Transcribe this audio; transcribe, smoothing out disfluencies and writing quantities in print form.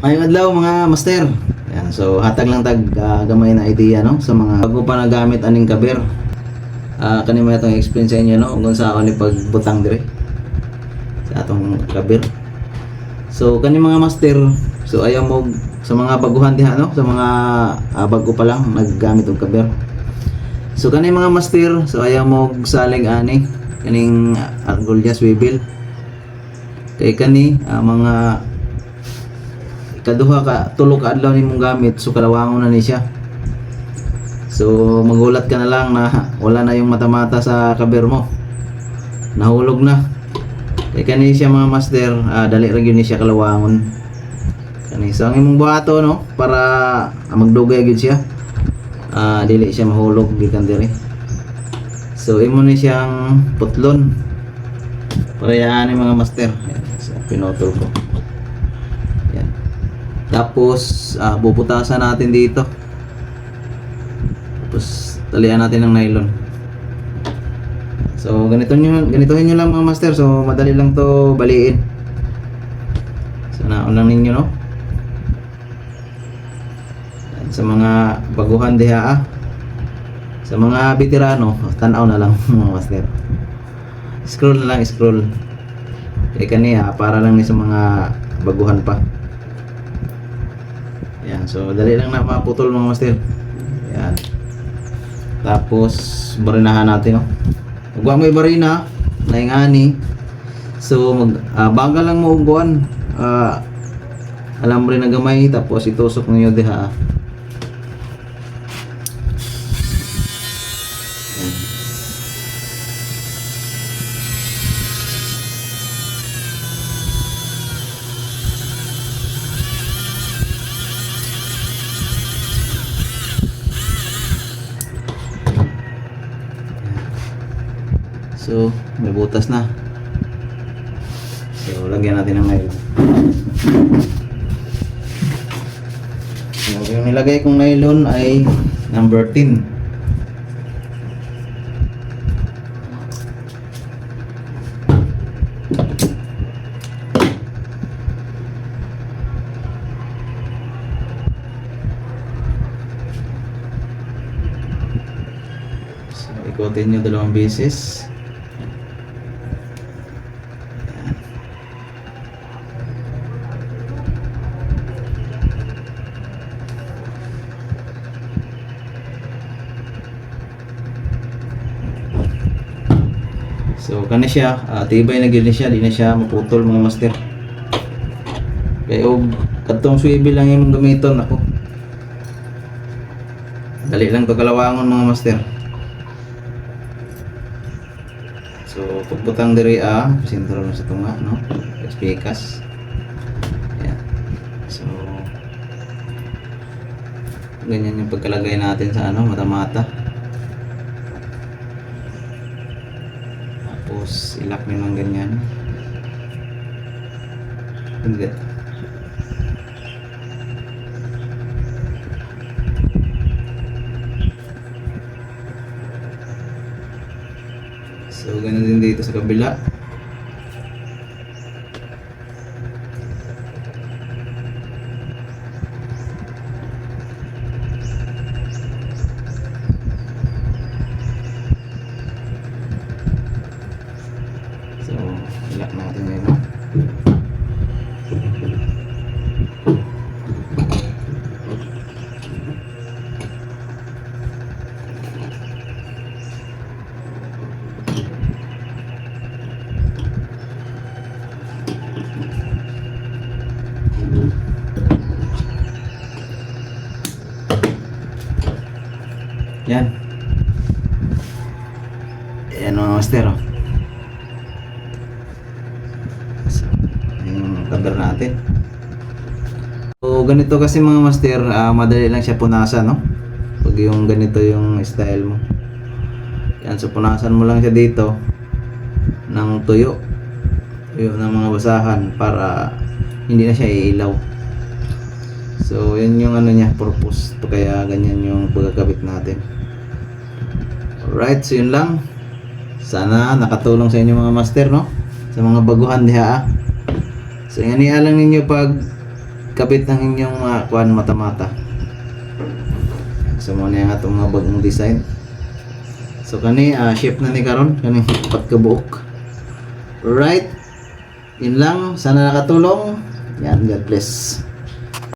Ayong adlaw mga master. Yan, so hatag lang tag gamay na idea no sa mga bago pa nagamit aning kabir. Kani mo itong explain sa inyo no kung sa ako ni pagbutang dire sa atong kabir. So kani mga master, so ayaw mo sa mga baguhan diha no, sa mga bago pa lang naggamit og kabir. So kani mga master, so ayaw mo saling ani kaning argolla swivel. Kay kani mga kaduha ka tulo ka adlaw nimong gamit, so kalawangon na ni siya. So magulat ka na lang na wala na yung mata-mata sa kabir mo, nahulog na. Kaya kani siya mga master, dali ra gyud ni siya kalawangon kani. So ang imong buhato no para magdugay gyud siya, dili siya mahulog gikan diri. So imo ni siyang putlon para yan mga master. Yan, so, pinutol ko. Tapos bubutasan natin dito. Tapos talian natin ng nylon. So ganituhin nyo lang mga master. So madali lang to baliin. So naunang ninyo no. Sa mga baguhan diha sa mga veterano, tanaw na lang mga master. Scroll na lang, scroll. Kaya kaniya para lang ni sa mga baguhan pa. Yan, so dali lang na maputol mga master. Yan. Tapos barinahan natin no. Huwag mo ibarina na ingani. So bagal lang mo uguan. Alam mo rin na gamay, tapos itusok niyo diha. Yan. So, may butas na. So, lagyan natin ng nylon. So, yung nilagay kong nylon ay number 10. So, ikutin nyo 2 beses. So kani siya, tibay na gyud siya, di na siya maputol mga master. Kaya kadtong swivel lang imong gamiton ako. Dali lang to kalawangon mga master. So pagbutang diri sentro na sa tunga no. Espikas. Ayan. So ganyan yung pagkalagay natin sa mata-mata. Tapos ilak nyo ng ganyan. Hindi. So ganun din dito sa kabila. Ilak natin ngayon no? Yan. Yan mga master oh. Cover natin. So ganito kasi mga master, madali lang siya punasan no. Pag yung ganito yung style mo. Yan, so punasan mo lang siya dito ng tuyo. Tuyo ng mga basahan para hindi na siya iilaw. So yan yung niya, purpose. To kaya ganyan yung pagkakabit natin. Alright, so yun lang. Sana nakatulong sa inyo mga master no. Sa mga baguhan diha. So yan lang ninyo pag kabit ng inyong mga kuan mata-mata. So mo na atong mga bagong design. So kani shape na ni karon kaning upat ka buok. Right. Yun lang, sana nakatulong. Yan, God bless.